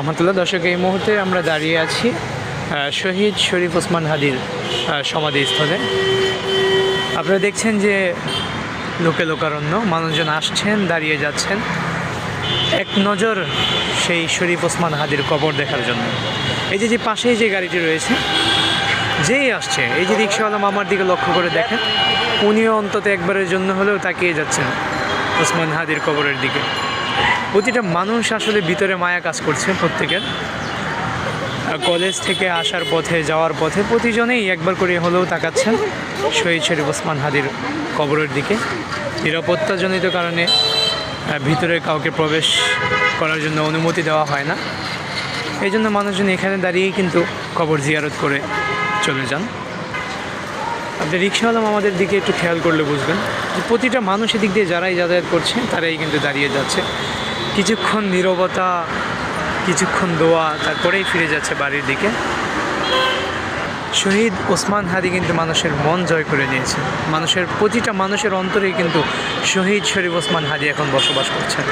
রহমতুল্লাহ। দর্শক, এই মুহূর্তে আমরা দাঁড়িয়ে আছি শহীদ শরীফ ওসমান হাদির সমাধিস্থলে। আপনারা দেখছেন যে লোকে লোকারণ্য, মানুষজন আসছেন, দাঁড়িয়ে যাচ্ছেন এক নজর সেই শরীফ ওসমান হাদির কবর দেখার জন্য। এই যে পাশেই যে গাড়িটি রয়েছে, যেই আসছে, এই যে রিক্সাওয়ালা মামার দিকে লক্ষ্য করে দেখেন, উনিও অন্তত একবারের জন্য হলেও তাকিয়ে যাচ্ছেন ওসমান হাদির কবরের দিকে। প্রতিটা মানুষ আসলে ভিতরে মায়া কাজ করছে প্রত্যেকের। কলেজ থেকে আসার পথে, যাওয়ার পথে প্রতিজনেই একবার করে হলেও তাকাচ্ছেন শহীদ শরীফ ওসমান হাদির কবরের দিকে। নিরাপত্তাজনিত কারণে ভিতরে কাউকে প্রবেশ করার জন্য অনুমতি দেওয়া হয় না, এই জন্য মানুষজন এখানে দাঁড়িয়েই কিন্তু কবর জিয়ারত করে চলে যান। আপনি রিক্সাওয়ালা আমাদের দিকে একটু খেয়াল করলে বুঝবেন যে প্রতিটা মানুষ এদিক দিয়ে যারাই যাতায়াত করছে তারাই কিন্তু দাঁড়িয়ে যাচ্ছে। কিছুক্ষণ নীরবতা, কিছুক্ষণ দোয়া, তারপরেই ফিরে যাচ্ছে বাড়ির দিকে। শহীদ ওসমান হাদি কিন্তু মানুষের মন জয় করে নিয়েছে। প্রতিটা মানুষের অন্তরেই কিন্তু শহীদ শরীফ ওসমান হাদি এখন বসবাস করছেন।